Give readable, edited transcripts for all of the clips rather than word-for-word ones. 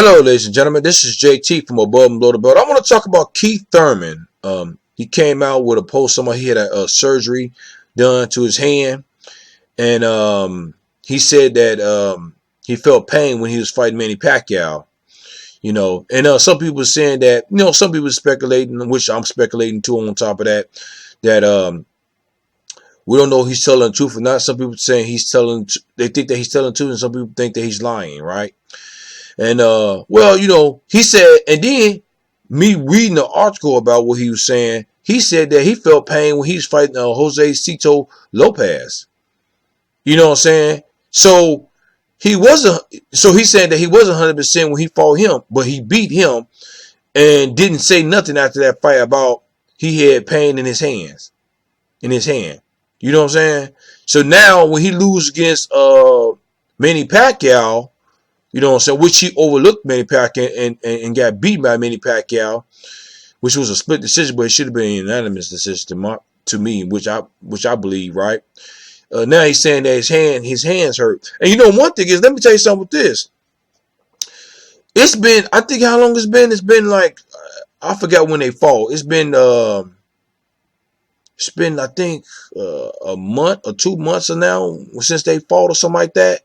Hello, ladies and gentlemen. This is JT from Above and Below the Belt. I want to talk about Keith Thurman. He came out with a post. Somebody he had a surgery done to his hand, and he said that he felt pain when he was fighting Manny Pacquiao. And some people were saying that some people speculating, which I'm speculating too. On top of that, that we don't know if he's telling the truth or not. Some people saying he's telling. They think that he's telling the truth, and some people think that he's lying. Right? And he said, and then me reading the article about what he was saying, he said that he felt pain when he was fighting Jose Cito Lopez. You know what I'm saying? So he wasn't. So he said that he wasn't 100% when he fought him, but he beat him and didn't say nothing after that fight about he had pain in his hands, in his hand. You know what I'm saying? So now when he loses against Manny Pacquiao. You know what I'm saying? Which he overlooked Manny Pacquiao and got beat by Manny Pacquiao, which was a split decision, but it should have been an unanimous decision to me, which I believe, right? Now he's saying that his hands hurt. And one thing is, let me tell you something with this. It's been, I think how long it's been? It's been like, I forgot when they fought. It's been I think a month or 2 months now since they fought or something like that.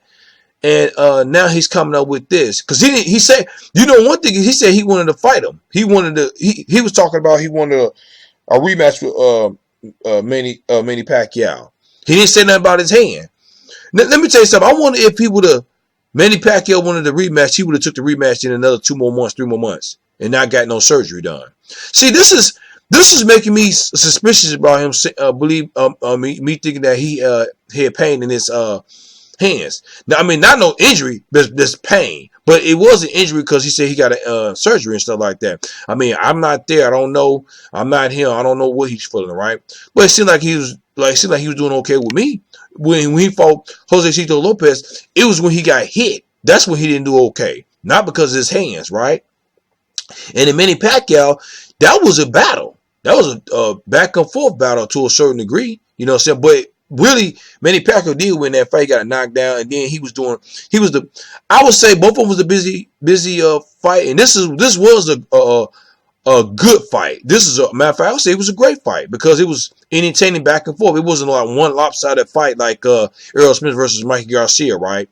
And now he's coming up with this because he said, one thing he said he wanted to fight him. He was talking about he wanted a rematch with Manny Pacquiao. He didn't say nothing about his hand. Now, let me tell you something. I wonder if Manny Pacquiao wanted the rematch, he would have took the rematch in another 2 more months, 3 more months, and not got no surgery done. See, this is making me suspicious about him. Me thinking that he had pain in his hands. Now, I mean, not no injury, there's pain, but it was an injury because he said he got a surgery and stuff like that. I mean, I'm not there. I don't know. I'm not him. I don't know what he's feeling, right? But it seemed like he was doing okay with me when he fought Jose Cito Lopez. It was when he got hit. That's when he didn't do okay, not because of his hands, right? And in Manny Pacquiao, that was a battle. That was a back and forth battle to a certain degree. You know what I'm saying? But really, Manny Pacquiao did win that fight. He got a knockdown, and then I would say both of them was a busy fight, and this was a good fight. This is a matter of fact, I would say it was a great fight because it was entertaining back and forth. It wasn't like one lopsided fight like Errol Smith versus Mikey Garcia, right?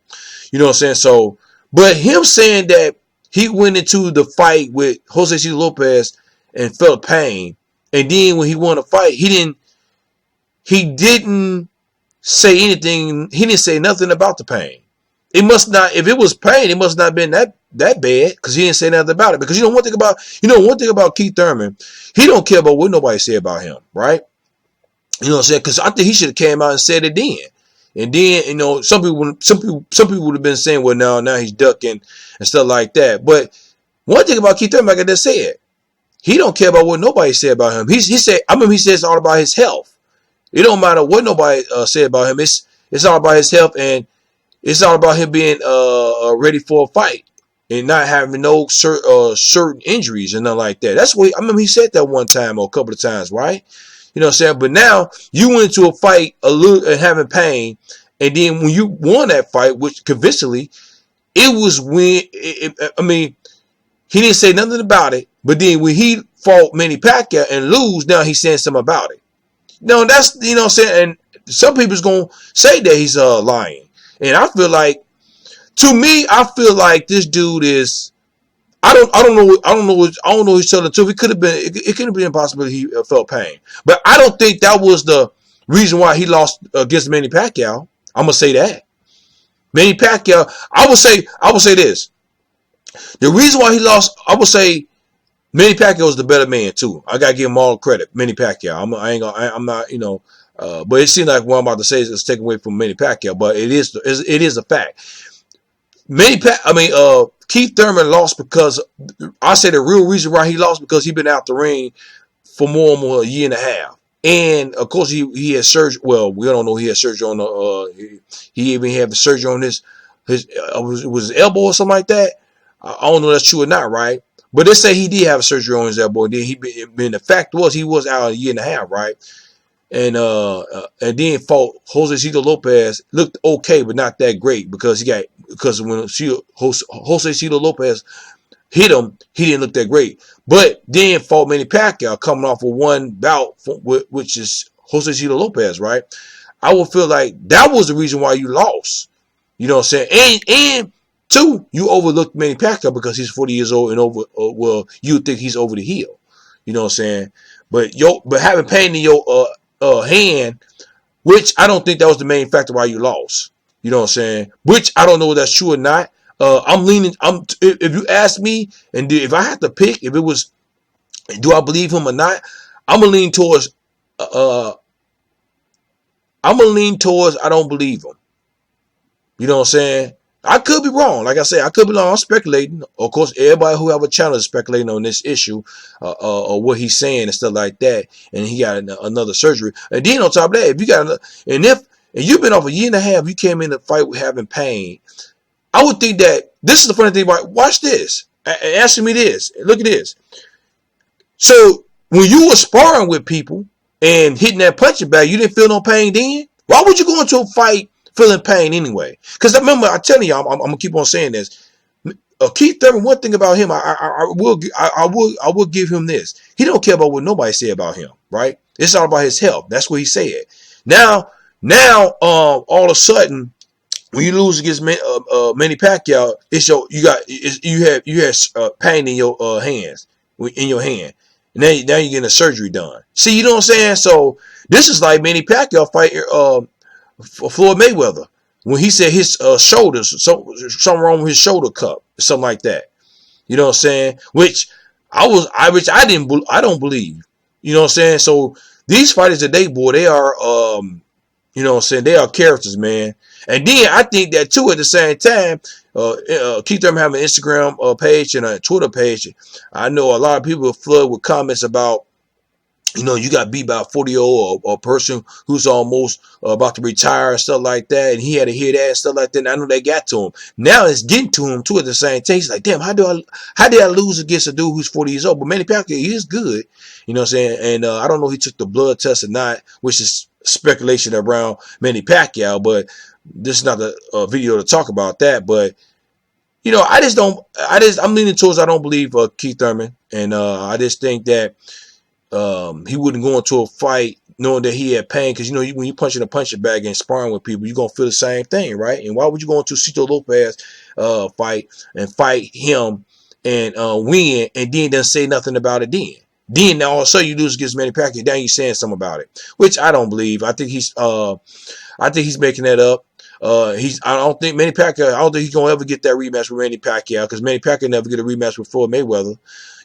You know what I'm saying? So, but him saying that he went into the fight with Jose Cito Lopez and felt pain, and then when he won the fight, he didn't say anything. He didn't say nothing about the pain. It must not. If it was pain, it must not have been that bad because he didn't say nothing about it. Because one thing about Keith Thurman, he don't care about what nobody say about him, right? You know what I'm saying? Because I think he should have came out and said it then. And then some people would have been saying, well, now he's ducking and stuff like that. But one thing about Keith Thurman, like I just said, he don't care about what nobody said about him. He said it's all about his health. It don't matter what nobody said about him. It's all about his health, and it's all about him being ready for a fight and not having no certain injuries and nothing like that. That's what I remember he said that one time or a couple of times, right? You know what I'm saying? But now you went into a fight and having pain, and then when you won that fight, which convincingly, it was when he didn't say nothing about it. But then when he fought Manny Pacquiao and lose, now he's saying something about it. No, that's, what I'm saying, and some people's going to say that he's lying. And I feel like, to me, this dude is, I don't know he's telling the truth. It could have been possible he felt pain. But I don't think that was the reason why he lost against Manny Pacquiao. I'm going to say that. Manny Pacquiao, I would say this. The reason why he lost, I would say, Manny Pacquiao is the better man too. I gotta give him all credit. Manny Pacquiao. I'm not. But it seems like what I'm about to say is taken away from Manny Pacquiao. But it is a fact. Keith Thurman lost because I say the real reason why he lost because he been out the ring for more a year and a half. And of course he had surgery. Well, we don't know he had surgery on the. He even had the surgery on his was his elbow or something like that. I don't know if that's true or not, right? But they say he did have surgery on his elbow. Then the fact was he was out a year and a half, right? And then fought Jose Cito Lopez. Looked okay, but not that great because when Jose Cito Lopez hit him, he didn't look that great. But then fought Manny Pacquiao coming off of one bout, which is Jose Cito Lopez, right? I would feel like that was the reason why you lost. You know what I'm saying? And two, you overlooked Manny Pacquiao because he's 40 years old and over. Well, you think he's over the hill. You know what I'm saying? But having pain in your hand, which I don't think that was the main factor why you lost. You know what I'm saying? Which I don't know if that's true or not. I'm leaning. If you ask me, and if I had to pick, if it was, do I believe him or not? I'm gonna lean towards. I don't believe him. You know what I'm saying? I could be wrong. Like I said, I could be wrong. I'm speculating. Of course, everybody who have a channel is speculating on this issue, or what he's saying and stuff like that. And he got another surgery. And then on top of that, if you got and you've been off a year and a half, you came in the fight with having pain. I would think that this is the funny thing about. Watch this. Answer me this. Look at this. So when you were sparring with people and hitting that punching bag, you didn't feel no pain then? Why would you go into a fight feeling pain anyway? Because I remember, I'm telling y'all, I'm gonna keep on saying this. Keith Thurman, one thing about him, I will give him this. He don't care about what nobody say about him, right? It's all about his health. That's what he said. Now, all of a sudden, when you lose against Manny Pacquiao, you have pain in your hands, in your hand. Now you're getting a surgery done. See, you know what I'm saying? So this is like Manny Pacquiao fight Floyd Mayweather when he said his shoulders, something wrong with his shoulder cup, something like that. You know what I'm saying? Which I don't believe. You know what I'm saying? So these fighters today, boy, they are, you know what I'm saying? They are characters, man. And then I think that too, at the same time, Keith Thurman have an Instagram page and a Twitter page. I know a lot of people flood with comments about, you know, you got beat by a 40-year-old or a person who's almost about to retire and stuff like that. And he had to hear that and stuff like that. And I know they got to him. Now it's getting to him too at the same time. He's like, damn, how did I lose against a dude who's 40 years old? But Manny Pacquiao, he is good. You know what I'm saying? And I don't know if he took the blood test or not, which is speculation around Manny Pacquiao. But this is not a video to talk about that. But, you know, I'm leaning towards I don't believe Keith Thurman. And I just think that he wouldn't go into a fight knowing that he had pain, because you know when you're punching a punching bag and sparring with people, you're gonna feel the same thing, right? And why would you go into Cito Lopez fight and fight him and win and then don't say nothing about it then all of a sudden you lose against Manny Pacquiao, then you're saying something about it, which I don't believe. I think he's making that up. I don't think he's gonna ever get that rematch with Manny Pacquiao, because Manny Pacquiao never get a rematch with Floyd Mayweather.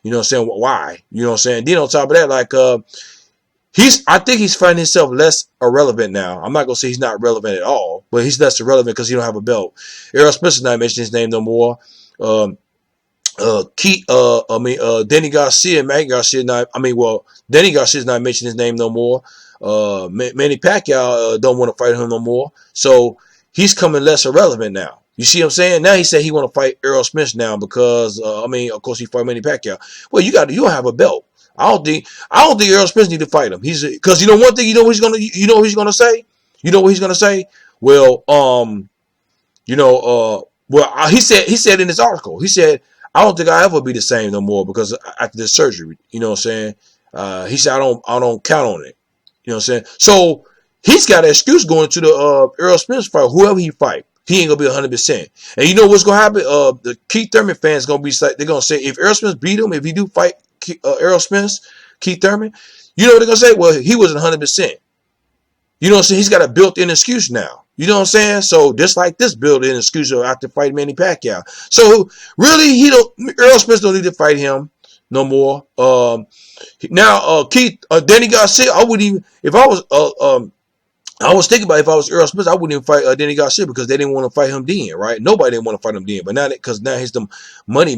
You know what I'm saying? Why? You know what I'm saying? Then on top of that, like I think he's finding himself less irrelevant now. I'm not gonna say he's not relevant at all, but he's less irrelevant because he don't have a belt. Errol Spencer's not mentioning his name no more. Danny Garcia and Manny Garcia Danny Garcia's not mentioning his name no more. Manny Pacquiao don't want to fight him no more. So he's coming less irrelevant now. You see what I'm saying? Now he said he want to fight Errol Spence now because of course he fought Manny Pacquiao. Well, you don't have a belt. I don't think Errol Spence need to fight him. Because you know one thing, you know what he's gonna say? You know what he's gonna say? Well, he said in this article, he said, I don't think I'll ever be the same no more because after this surgery, you know what I'm saying? He said I don't count on it. You know what I'm saying? So he's got an excuse going to the Errol Spence fight, whoever he fight. He ain't gonna be 100%. And you know what's gonna happen? The Keith Thurman fans gonna be like, they're gonna say if Errol Spence beat him, if he do fight Errol Spence, Keith Thurman, you know what they're gonna say? Well, he wasn't 100%. You know what I'm saying? He's got a built-in excuse now. You know what I'm saying? So just like this built-in excuse after fighting Manny Pacquiao. So really, Errol Spence don't need to fight him no more. Now Danny Garcia, I wouldn't even, if I was I was thinking about if I was Errol Spence, I wouldn't even fight Danny Garcia because they didn't want to fight him then, right? Nobody didn't want to fight him then, but now he's the money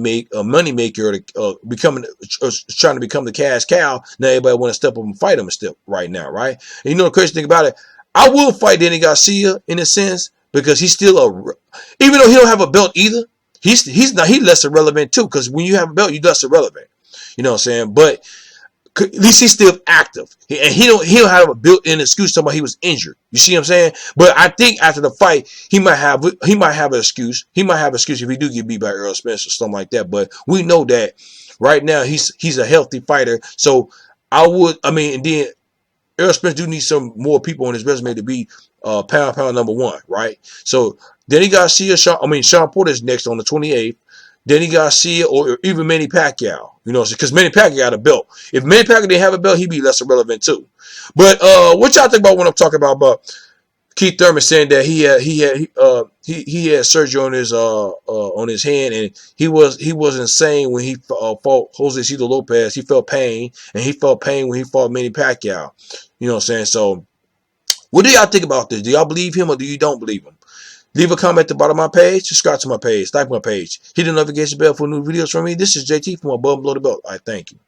maker, trying to become the cash cow. Now everybody want to step up and fight him right now, right? And you know the crazy thing about it, I will fight Danny Garcia in a sense because he's still even though he don't have a belt either, he's less irrelevant too, because when you have a belt, you're less irrelevant. You know what I'm saying? But At least he's still active, and he don't have a built-in excuse talking about he was injured. You see what I'm saying? But I think after the fight, he might have an excuse. He might have an excuse if he do get beat by Earl Spence or something like that. But we know that right now he's a healthy fighter. So and then Earl Spence do need some more people on his resume to be pound number one, right? So then he got Sean Porter's next on the 28th. Then he got or even Manny Pacquiao, because Manny Pacquiao got a belt. If Manny Pacquiao didn't have a belt, he'd be less irrelevant too. But what y'all think about when I'm talking about Keith Thurman saying that he had surgery on his hand, and he was insane when he fought Jose Cito Lopez. He felt pain, and he felt pain when he fought Manny Pacquiao. You know what I'm saying? So, what do y'all think about this? Do y'all believe him or do you don't believe him? Leave a comment at the bottom of my page. Subscribe to my page. Like my page. Hit the notification bell for new videos from me. This is JT from Above and Below the Belt. All right, thank you.